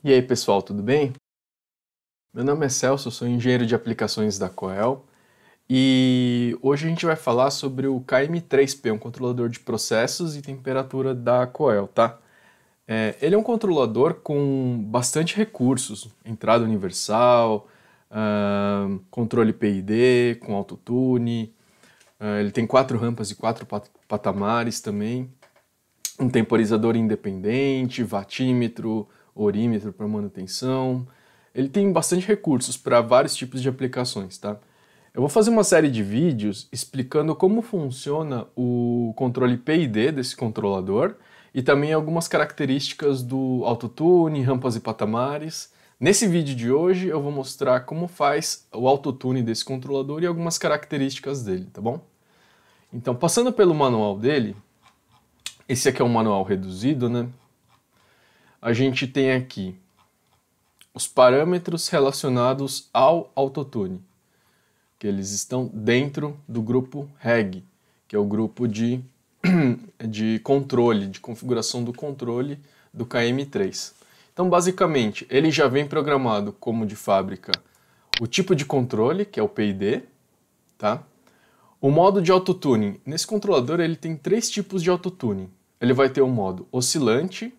E aí pessoal, tudo bem? Meu nome é Celso, eu sou engenheiro de aplicações da Coel e hoje a gente vai falar sobre o KM3P, um controlador de processos e temperatura da Coel, tá? Ele é um controlador com bastante recursos, entrada universal, controle PID, com autotune, ele tem 4 rampas e 4 patamares também, um temporizador independente, vatímetro, orímetro para manutenção. Ele tem bastante recursos para vários tipos de aplicações, tá? Eu vou fazer uma série de vídeos explicando como funciona o controle PID desse controlador e também algumas características do autotune, rampas e patamares. Nesse vídeo de hoje eu vou mostrar como faz o autotune desse controlador e algumas características dele, tá bom? Então, passando pelo manual dele, esse aqui é um manual reduzido, né? A gente tem aqui os parâmetros relacionados ao autotune, que eles estão dentro do grupo REG, que é o grupo de controle, de configuração do controle do KM3. Então, basicamente, ele já vem programado como de fábrica o tipo de controle, que é o PID, tá? O modo de autotuning. Nesse controlador ele tem 3 tipos de autotuning. Ele vai ter o modo oscilante,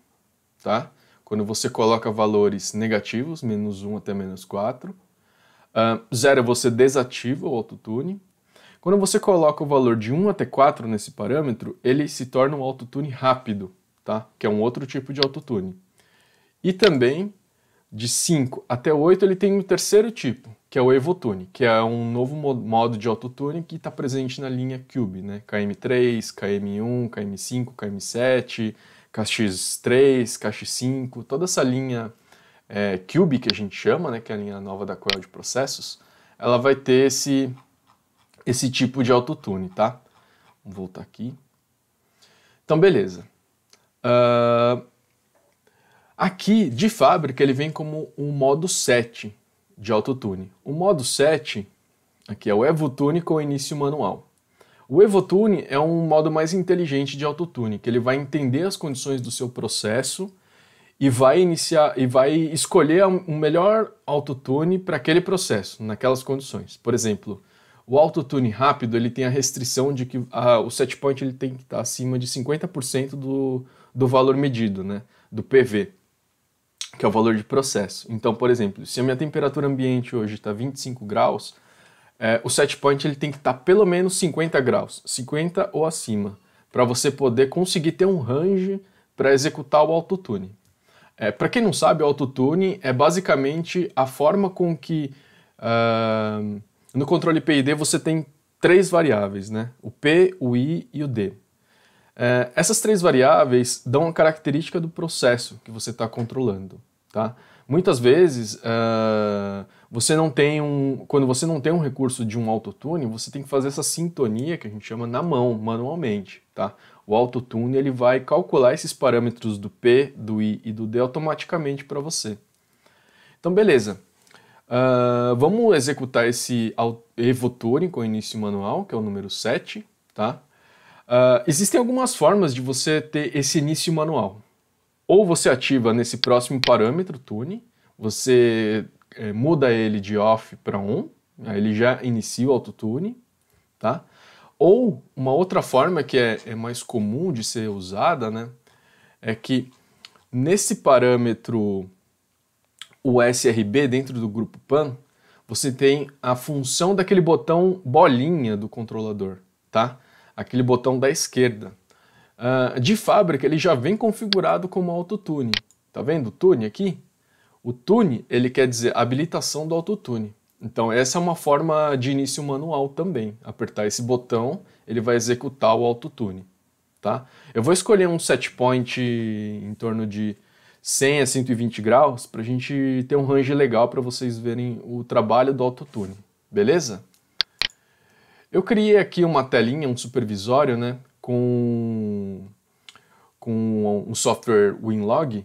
tá? Quando você coloca valores negativos, -1 até -4. 0 você desativa o autotune. Quando você coloca o valor de 1 até 4 nesse parâmetro, ele se torna um autotune rápido, tá? Que é um outro tipo de autotune. E também, de 5 até 8, ele tem um terceiro tipo, que é o Evotune, que é um novo modo de autotune que está presente na linha Cube, né? KM3, KM1, KM5, KM7, KX3, KX5, toda essa linha Cube que a gente chama, né, que é a linha nova da Coel de processos, ela vai ter esse tipo de autotune, tá? Vamos voltar aqui. Então, beleza. Aqui, de fábrica, ele vem como um modo 7 de autotune. O modo 7, aqui é o Evotune com início manual. O Evotune é um modo mais inteligente de autotune, que ele vai entender as condições do seu processo e vai escolher o melhor autotune para aquele processo, naquelas condições. Por exemplo, o autotune rápido ele tem a restrição de que o set point ele tem que estar acima de 50% do valor medido, né, do PV, que é o valor de processo. Então, por exemplo, se a minha temperatura ambiente hoje está 25 graus, o set point ele tem que estar pelo menos 50 graus, 50 ou acima, para você poder conseguir ter um range para executar o autotune. Para quem não sabe, o autotune é basicamente a forma com que no controle PID você tem 3 variáveis, né? O P, o I e o D. Essas 3 variáveis dão a característica do processo que você está controlando, tá? Muitas vezes, quando você não tem um recurso de um autotune, você tem que fazer essa sintonia que a gente chama na mão, manualmente, tá? O autotune ele vai calcular esses parâmetros do P, do I e do D automaticamente para você. Então, beleza. Vamos executar esse Evotune com início manual, que é o número 7, tá? Existem algumas formas de você ter esse início manual. Ou você ativa nesse próximo parâmetro, tune, você muda ele de off para on, aí ele já inicia o autotune, tá? Ou uma outra forma que é mais comum de ser usada, né, é que nesse parâmetro USRB dentro do grupo PAN, você tem a função daquele botão bolinha do controlador, tá? Aquele botão da esquerda. De fábrica ele já vem configurado como autotune. Tá vendo o tune aqui? O tune ele quer dizer habilitação do autotune. Então essa é uma forma de início manual também. Apertar esse botão ele vai executar o autotune. Tá? Eu vou escolher um set point em torno de 100 a 120 graus para a gente ter um range legal para vocês verem o trabalho do autotune. Beleza? Eu criei aqui uma telinha, um supervisório, né, com um software Winlog,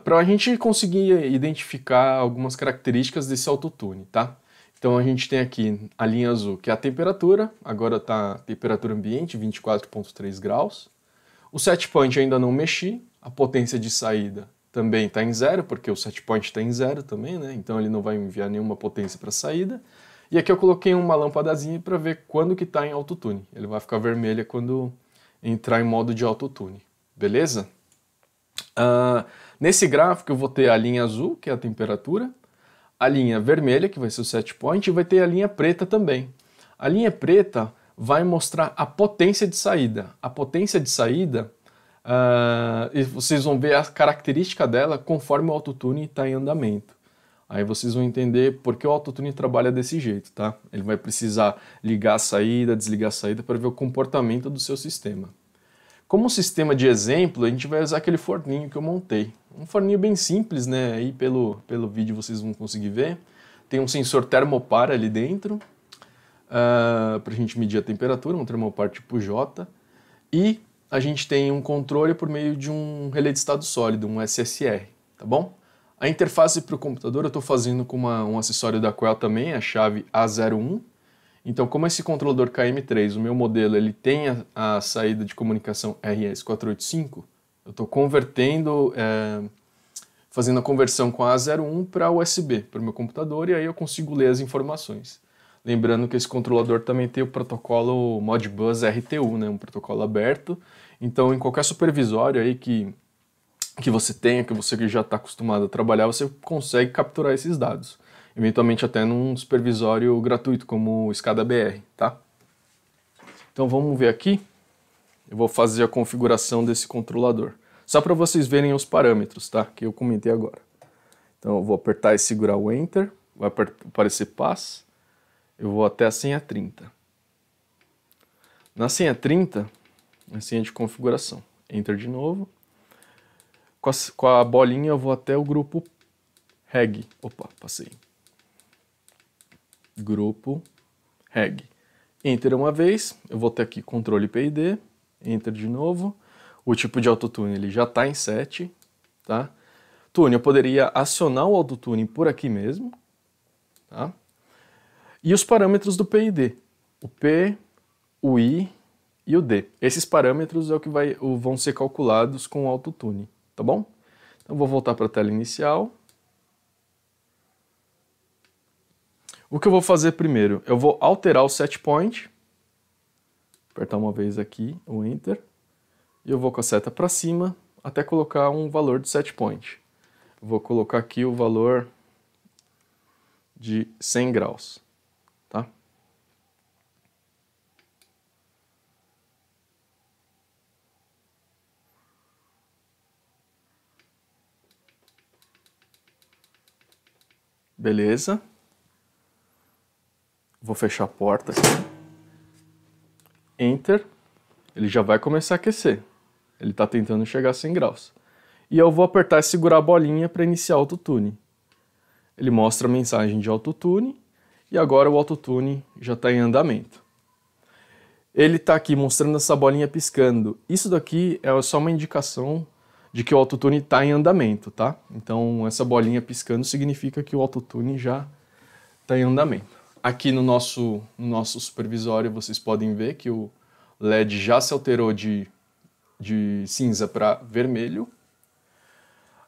para a gente conseguir identificar algumas características desse autotune, tá? Então a gente tem aqui a linha azul, que é a temperatura, agora está a temperatura ambiente, 24,3 graus. O set point ainda não mexi, a potência de saída também está em zero, porque o set point está em zero também, né? Então ele não vai enviar nenhuma potência para a saída. E aqui eu coloquei uma lâmpadazinha para ver quando que está em autotune. Ele vai ficar vermelha quando entrar em modo de autotune, beleza? Nesse gráfico eu vou ter a linha azul, que é a temperatura, a linha vermelha, que vai ser o set point, e vai ter a linha preta também. A linha preta vai mostrar a potência de saída. A potência de saída, e vocês vão ver a característica dela conforme o autotune está em andamento. Aí vocês vão entender por que o autotune trabalha desse jeito, tá? Ele vai precisar ligar a saída, desligar a saída para ver o comportamento do seu sistema. Como sistema de exemplo, a gente vai usar aquele forninho que eu montei. Um forninho bem simples, né? Aí pelo vídeo vocês vão conseguir ver. Tem um sensor termopar ali dentro, para a gente medir a temperatura, um termopar tipo J. E a gente tem um controle por meio de um relé de estado sólido, um SSR, tá bom? A interface para o computador eu estou fazendo com um acessório da Quell também, a chave A01. Então, como esse controlador KM3, o meu modelo, ele tem a saída de comunicação RS485, eu estou convertendo, fazendo a conversão com a A01 para USB, para o meu computador, e aí eu consigo ler as informações. Lembrando que esse controlador também tem o protocolo Modbus RTU, né, um protocolo aberto. Então, em qualquer supervisório aí que você tenha, que você já está acostumado a trabalhar, você consegue capturar esses dados. Eventualmente até num supervisório gratuito, como o SCADA-BR, tá? Então vamos ver aqui. Eu vou fazer a configuração desse controlador. Só para vocês verem os parâmetros, tá? Que eu comentei agora. Então eu vou apertar e segurar o Enter. Vai aparecer paz. Eu vou até a senha 30. Na senha 30, a senha de configuração. Enter de novo. Com a bolinha eu vou até o grupo reg. Opa, passei. Grupo reg. Enter uma vez, eu vou ter aqui controle PID, Enter de novo. O tipo de autotune ele já está em 7, tá? Tune, eu poderia acionar o autotune por aqui mesmo, tá? E os parâmetros do PID, o P, o I e o D. Esses parâmetros é o que vão ser calculados com o autotune, tá bom? Então vou voltar para a tela inicial. O que eu vou fazer primeiro? Eu vou alterar o set point, apertar uma vez aqui o Enter, e eu vou com a seta para cima até colocar um valor de set point. Eu vou colocar aqui o valor de 100 graus, tá? Beleza. Vou fechar a porta aqui. Enter. Ele já vai começar a aquecer. Ele está tentando chegar a 100 graus. E eu vou apertar e segurar a bolinha para iniciar o autotune. Ele mostra a mensagem de autotune. E agora o autotune já está em andamento. Ele está aqui mostrando essa bolinha piscando. Isso daqui é só uma indicação de que o autotune está em andamento, tá? Então essa bolinha piscando significa que o autotune já está em andamento. Aqui no nosso supervisório vocês podem ver que o LED já se alterou de cinza para vermelho.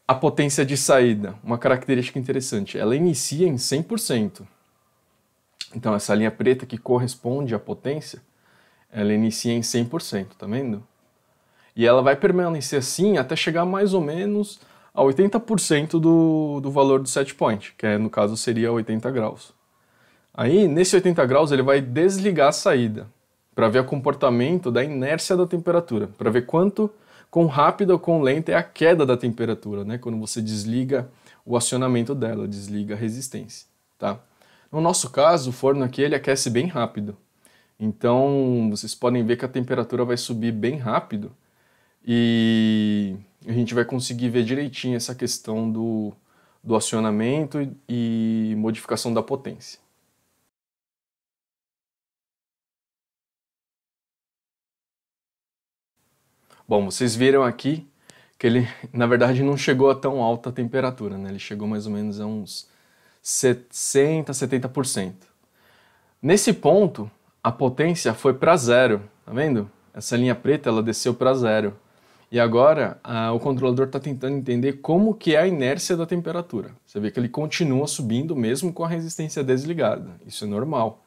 A potência de saída, uma característica interessante, ela inicia em 100%. Então essa linha preta que corresponde à potência, ela inicia em 100%, tá vendo? E ela vai permanecer assim até chegar mais ou menos a 80% do valor do set point, que no caso seria 80 graus. Aí, nesse 80 graus, ele vai desligar a saída, para ver o comportamento da inércia da temperatura, para ver quão rápida ou quão lenta é a queda da temperatura, né? Quando você desliga o acionamento dela, desliga a resistência, tá? No nosso caso, o forno aqui ele aquece bem rápido. Então, vocês podem ver que a temperatura vai subir bem rápido e a gente vai conseguir ver direitinho essa questão do acionamento e modificação da potência. Bom, vocês viram aqui que ele, na verdade, não chegou a tão alta temperatura, né? Ele chegou mais ou menos a uns 60%, 70%. Nesse ponto, a potência foi para zero, tá vendo? Essa linha preta, ela desceu para zero. E agora o controlador está tentando entender como que é a inércia da temperatura. Você vê que ele continua subindo mesmo com a resistência desligada. Isso é normal.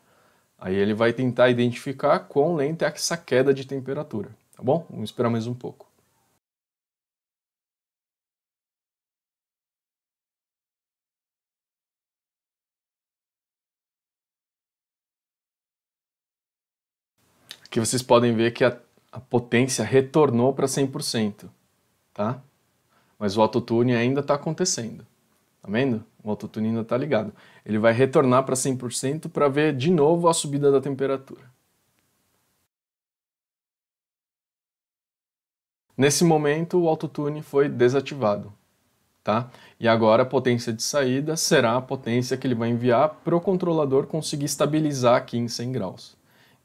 Aí ele vai tentar identificar quão lenta é essa queda de temperatura. Tá bom? Vamos esperar mais um pouco. Aqui vocês podem ver que a potência retornou para 100%, tá? Mas o autotune ainda está acontecendo, tá vendo? O autotune ainda está ligado. Ele vai retornar para 100% para ver de novo a subida da temperatura. Nesse momento o autotune foi desativado, tá? E agora a potência de saída será a potência que ele vai enviar para o controlador conseguir estabilizar aqui em 100 graus.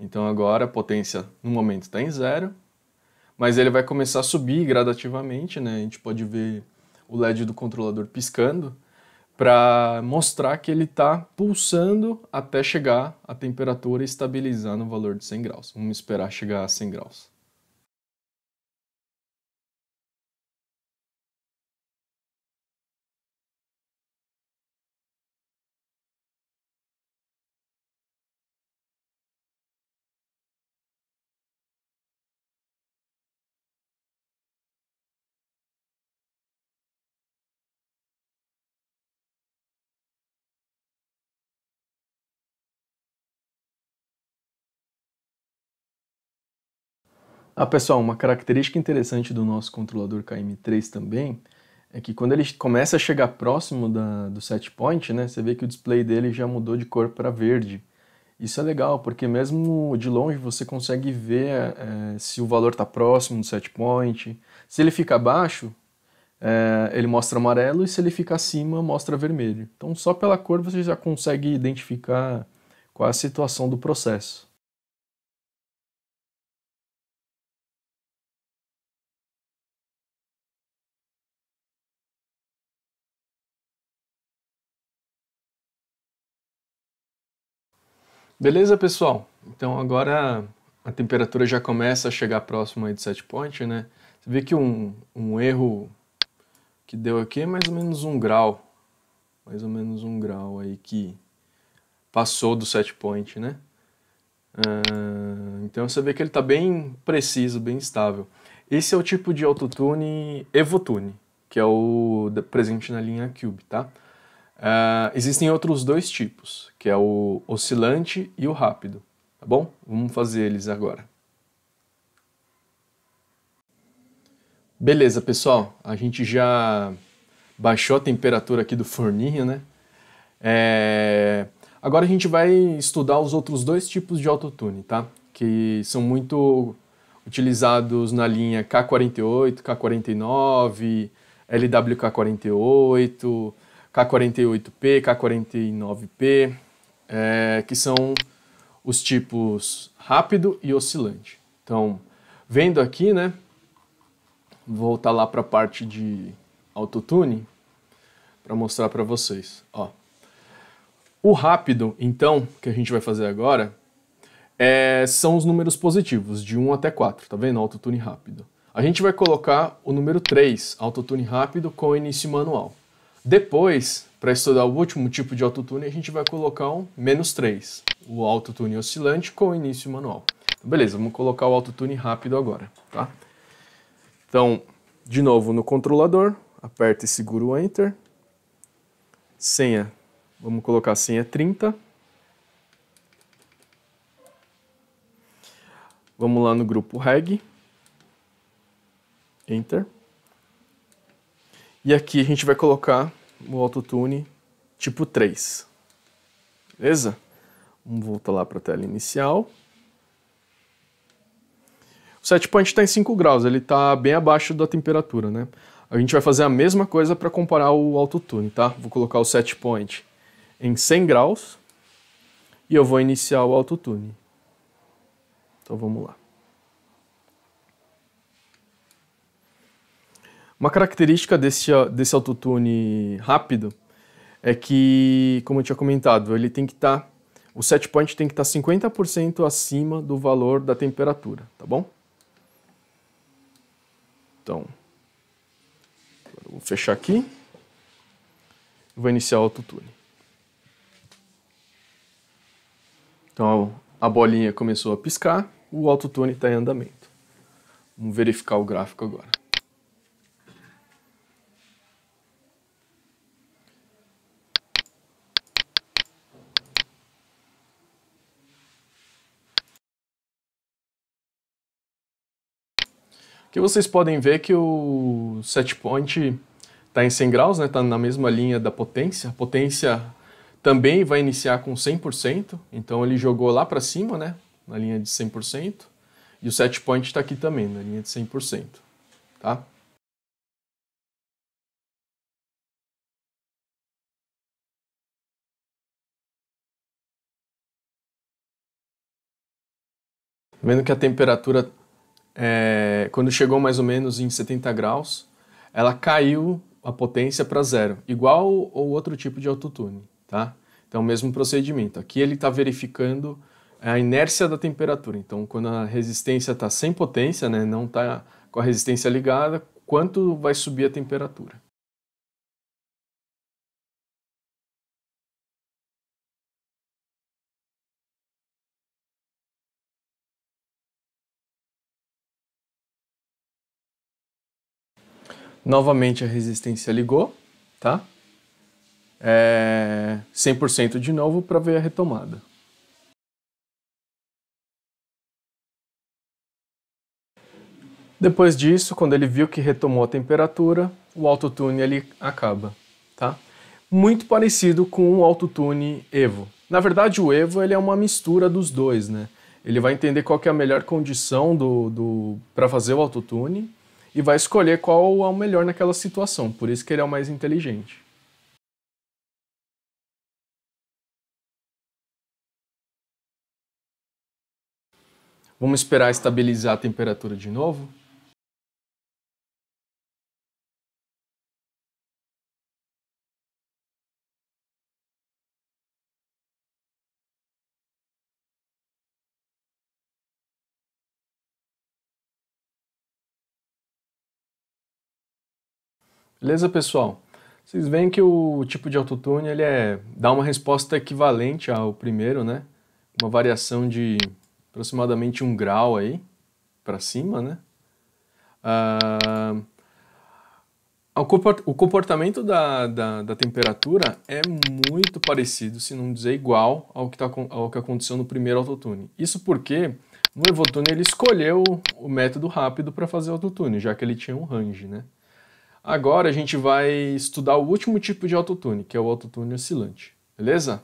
Então agora a potência no momento está em 0, mas ele vai começar a subir gradativamente, né? A gente pode ver o LED do controlador piscando para mostrar que ele está pulsando até chegar a temperatura e estabilizar no valor de 100 graus. Vamos esperar chegar a 100 graus. Pessoal, uma característica interessante do nosso controlador KM3 também é que quando ele começa a chegar próximo do set point, né, você vê que o display dele já mudou de cor para verde. Isso é legal, porque mesmo de longe você consegue ver se o valor está próximo do set point. Se ele fica abaixo, ele mostra amarelo, e se ele fica acima, mostra vermelho. Então só pela cor você já consegue identificar qual é a situação do processo. Beleza, pessoal? Então agora a temperatura já começa a chegar próximo aí do set point, né? Você vê que um erro que deu aqui é mais ou menos 1 grau. Mais ou menos 1 grau aí que passou do set point, né? Então você vê que ele está bem preciso, bem estável. Esse é o tipo de autotune Evotune, que é o presente na linha Cube, tá? Existem outros dois tipos, que é o oscilante e o rápido, tá bom? Vamos fazer eles agora. Beleza, pessoal, a gente já baixou a temperatura aqui do forninho, né? Agora a gente vai estudar os outros dois tipos de autotune, tá? Que são muito utilizados na linha K48, K49, LWK48, K48P, K49P, que são os tipos rápido e oscilante. Então, vendo aqui, né, vou voltar lá para a parte de autotune para mostrar para vocês. Ó. O rápido, então, que a gente vai fazer agora, são os números positivos, de 1 até 4, tá vendo? Autotune rápido. A gente vai colocar o número 3, autotune rápido, com início manual. Depois, para estudar o último tipo de autotune, a gente vai colocar um -3, o autotune oscilante com início manual. Então, beleza, vamos colocar o autotune rápido agora, tá? Então, de novo no controlador, aperta e segura o Enter. Senha, vamos colocar a senha 30. Vamos lá no grupo Reg. Enter. E aqui a gente vai colocar o autotune tipo 3. Beleza? Vamos voltar lá para a tela inicial. O set point está em 5 graus, ele está bem abaixo da temperatura, né? A gente vai fazer a mesma coisa para comparar o autotune, tá? Vou colocar o set point em 100 graus e eu vou iniciar o autotune. Então vamos lá. Uma característica desse autotune rápido é que, como eu tinha comentado, ele tem que estar, o set point tem que estar 50% acima do valor da temperatura, tá bom? Então, eu vou fechar aqui e vou iniciar o autotune. Então, a bolinha começou a piscar, o autotune está em andamento. Vamos verificar o gráfico agora. Aqui vocês podem ver que o set point está em 100 graus, né? Está na mesma linha da potência. A potência também vai iniciar com 100%, então ele jogou lá para cima, né? Na linha de 100%. E o set point está aqui também, na linha de 100%. Tá? Vendo que a temperatura, quando chegou mais ou menos em 70 graus, ela caiu a potência para zero, igual ao outro tipo de autotune, tá? Então, o mesmo procedimento. Aqui ele está verificando a inércia da temperatura. Então, quando a resistência está sem potência, né, não está com a resistência ligada, quanto vai subir a temperatura. Novamente a resistência ligou, tá? 100% de novo para ver a retomada. Depois disso, quando ele viu que retomou a temperatura, o autotune ele acaba, tá? Muito parecido com o autotune Evo. Na verdade, o Evo ele é uma mistura dos dois, né? Ele vai entender qual que é a melhor condição para fazer o autotune e vai escolher qual é o melhor naquela situação. Por isso que ele é o mais inteligente. Vamos esperar estabilizar a temperatura de novo. Beleza, pessoal? Vocês veem que o tipo de autotune ele dá uma resposta equivalente ao primeiro, né? Uma variação de aproximadamente 1 grau aí para cima, né? O comportamento da temperatura é muito parecido, se não dizer igual, ao que aconteceu no primeiro autotune. Isso porque no Evotune ele escolheu o método rápido para fazer o autotune, já que ele tinha um range, né? Agora a gente vai estudar o último tipo de autotune, que é o autotune oscilante, beleza?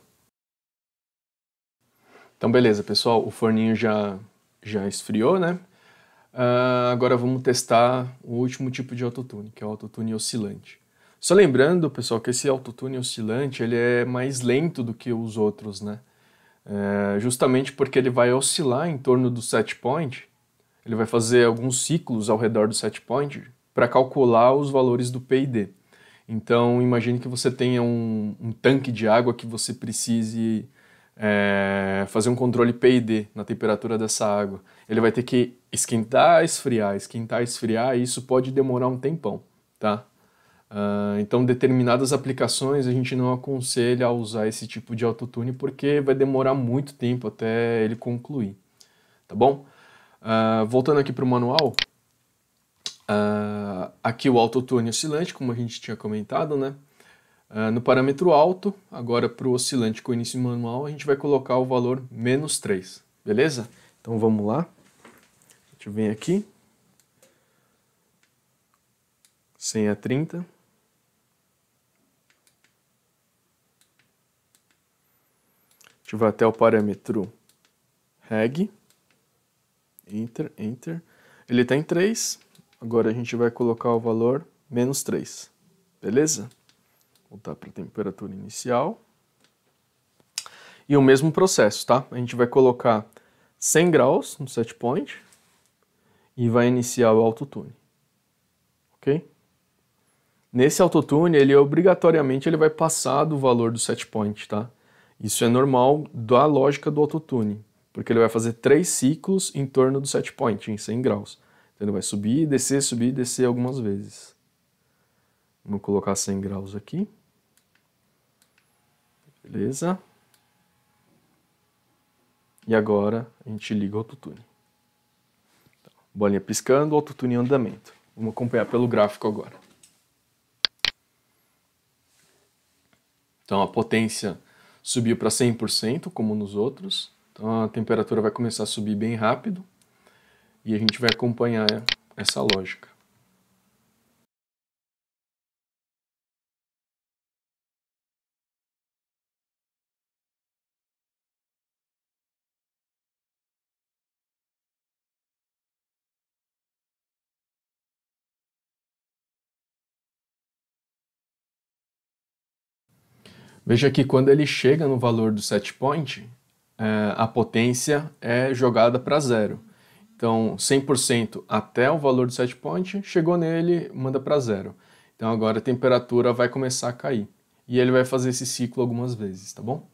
Então beleza, pessoal, o forninho já esfriou, né? Agora vamos testar o último tipo de autotune, que é o autotune oscilante. Só lembrando, pessoal, que esse autotune oscilante ele é mais lento do que os outros, né? Justamente porque ele vai oscilar em torno do set point, ele vai fazer alguns ciclos ao redor do set point para calcular os valores do P e D. Então, imagine que você tenha um tanque de água que você precise fazer um controle P e D na temperatura dessa água. Ele vai ter que esquentar, esfriar, e isso pode demorar um tempão, tá? Então, determinadas aplicações a gente não aconselha a usar esse tipo de autotune porque vai demorar muito tempo até ele concluir, tá bom? Voltando aqui para o manual, aqui o autotune oscilante, como a gente tinha comentado, né? No parâmetro alto, agora para o oscilante com início manual, a gente vai colocar o valor -3, beleza? Então vamos lá, a gente vem aqui, 100 a 30, a gente vai até o parâmetro reg, enter, ele está em 3, agora a gente vai colocar o valor -3, beleza? Voltar para a temperatura inicial. E o mesmo processo, tá? A gente vai colocar 100 graus no set point e vai iniciar o autotune, ok? Nesse autotune, ele obrigatoriamente vai passar do valor do set point, tá? Isso é normal da lógica do autotune, porque ele vai fazer 3 ciclos em torno do set point, em 100 graus. Então ele vai subir e descer algumas vezes. Vamos colocar 100 graus aqui. Beleza. E agora a gente liga o autotune. Bolinha piscando, autotune em andamento. Vamos acompanhar pelo gráfico agora. Então a potência subiu para 100%, como nos outros. Então a temperatura vai começar a subir bem rápido. E a gente vai acompanhar essa lógica. Veja que quando ele chega no valor do set point, a potência é jogada para zero. Então, 100% até o valor do set point, chegou nele, manda para zero. Então agora a temperatura vai começar a cair. E ele vai fazer esse ciclo algumas vezes, tá bom?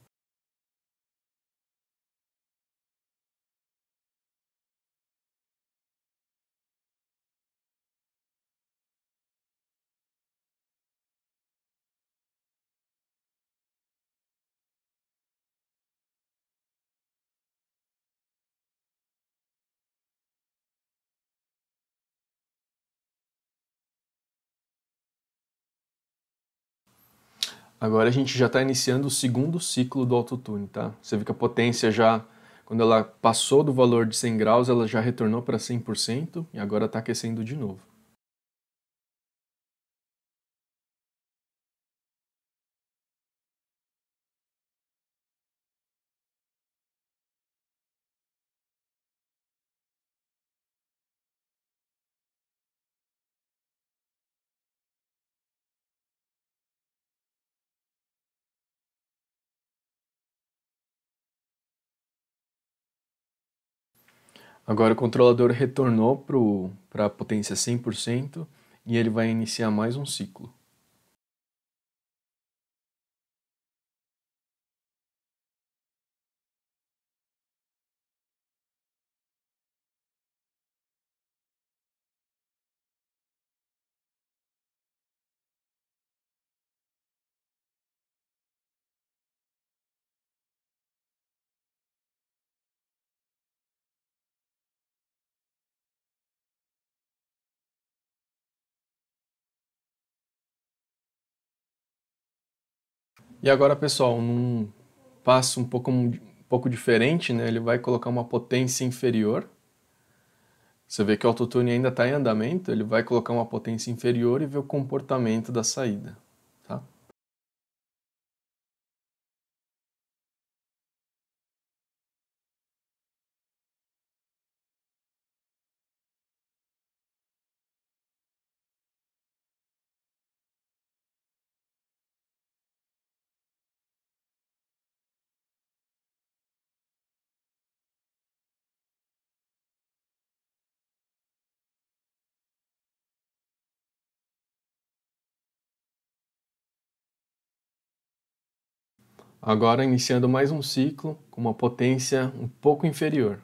Agora a gente já está iniciando o segundo ciclo do autotune, tá? Você vê que a potência já, quando ela passou do valor de 100 graus, ela já retornou para 100% e agora está aquecendo de novo. Agora o controlador retornou para a potência 100% e ele vai iniciar mais um ciclo. E agora, pessoal, num passo um pouco diferente, né? Ele vai colocar uma potência inferior. Você vê que o autotune ainda está em andamento, ele vai colocar uma potência inferior e ver o comportamento da saída, tá? Agora iniciando mais um ciclo com uma potência um pouco inferior.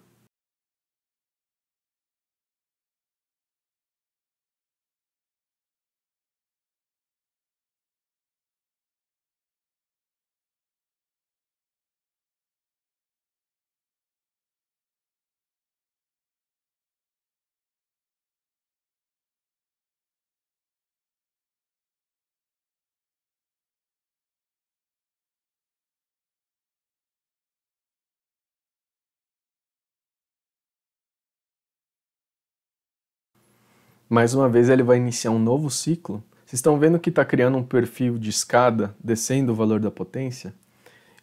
Mais uma vez ele vai iniciar um novo ciclo. Vocês estão vendo que está criando um perfil de escada, descendo o valor da potência?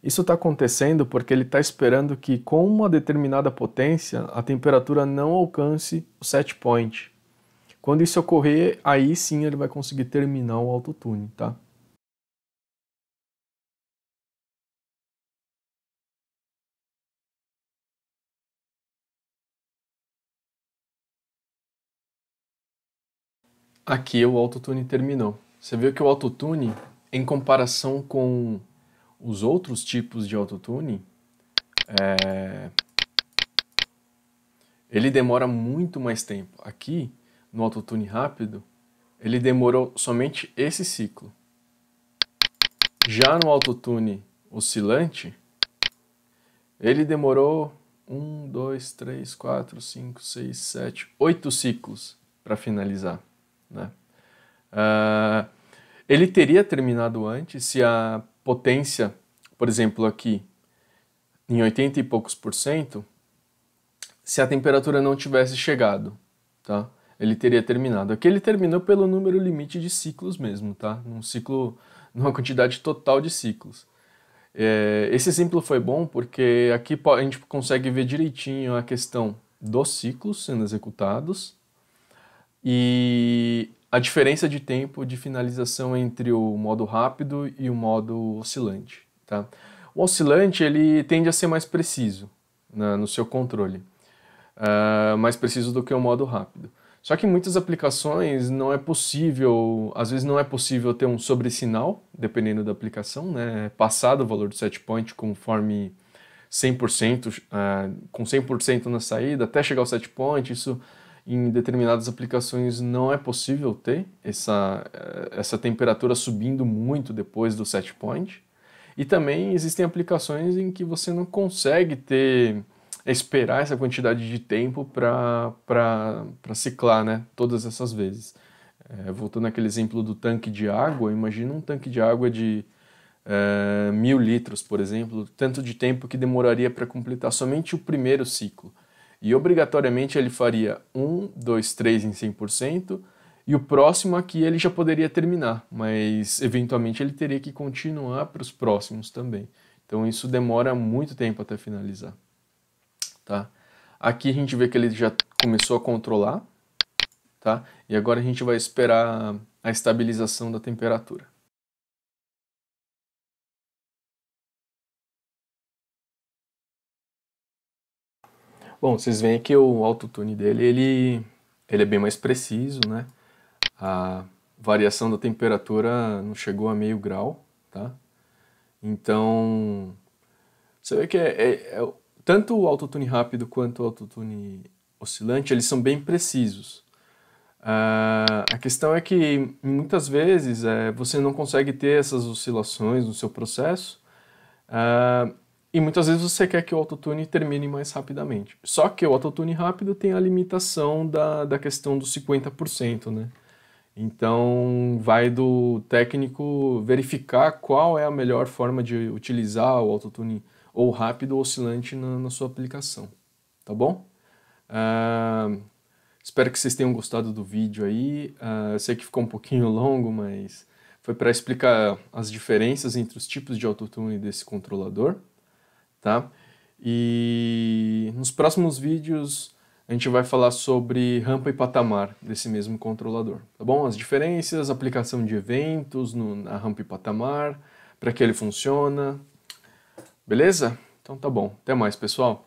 Isso está acontecendo porque ele está esperando que com uma determinada potência a temperatura não alcance o set point. Quando isso ocorrer, aí sim ele vai conseguir terminar o autotune, tá? Aqui o autotune terminou. Você viu que o autotune, em comparação com os outros tipos de autotune, ele demora muito mais tempo. Aqui, no autotune rápido, ele demorou somente esse ciclo. Já no autotune oscilante, ele demorou 1, 2, 3, 4, 5, 6, 7, 8 ciclos para finalizar, né? Ele teria terminado antes se a potência, por exemplo, aqui em 80 e poucos por cento, se a temperatura não tivesse chegado, tá? Ele teria terminado. Aqui ele terminou pelo número limite de ciclos mesmo, tá? Num ciclo, numa quantidade total de ciclos. Esse exemplo foi bom porque aqui a gente consegue ver direitinho a questão dos ciclos sendo executados e a diferença de tempo de finalização entre o modo rápido e o modo oscilante, tá? O oscilante ele tende a ser mais preciso, né, no seu controle, mais preciso do que o modo rápido. Só que em muitas aplicações não é possível, às vezes não é possível ter um sobressinal, dependendo da aplicação, né? Passado o valor do set point conforme 100%, com 100% na saída, até chegar ao set point, isso em determinadas aplicações não é possível ter essa temperatura subindo muito depois do set point. E também existem aplicações em que você não consegue esperar essa quantidade de tempo para ciclar, né, todas essas vezes. Voltando àquele exemplo do tanque de água, imagina um tanque de água de 1000 litros, por exemplo, tanto de tempo que demoraria para completar somente o primeiro ciclo. E obrigatoriamente ele faria 1, 2, 3 em 100%, e o próximo aqui ele já poderia terminar, mas eventualmente ele teria que continuar para os próximos também. Então isso demora muito tempo até finalizar. Tá? Aqui a gente vê que ele já começou a controlar, tá? E agora a gente vai esperar a estabilização da temperatura. Bom, vocês veem que o autotune dele, ele é bem mais preciso, né? A variação da temperatura não chegou a meio grau, tá? Então, você vê que tanto o autotune rápido quanto o autotune oscilante, eles são bem precisos. A questão é que muitas vezes você não consegue ter essas oscilações no seu processo, e muitas vezes você quer que o autotune termine mais rapidamente. Só que o autotune rápido tem a limitação da questão dos 50%, né? Então vai do técnico verificar qual é a melhor forma de utilizar o autotune ou rápido ou oscilante na sua aplicação, tá bom? Espero que vocês tenham gostado do vídeo aí. Eu sei que ficou um pouquinho longo, mas foi para explicar as diferenças entre os tipos de autotune desse controlador, tá? E nos próximos vídeos a gente vai falar sobre rampa e patamar desse mesmo controlador, tá bom? As diferenças, aplicação de eventos na rampa e patamar, para que ele funciona, beleza? Então tá bom, até mais pessoal!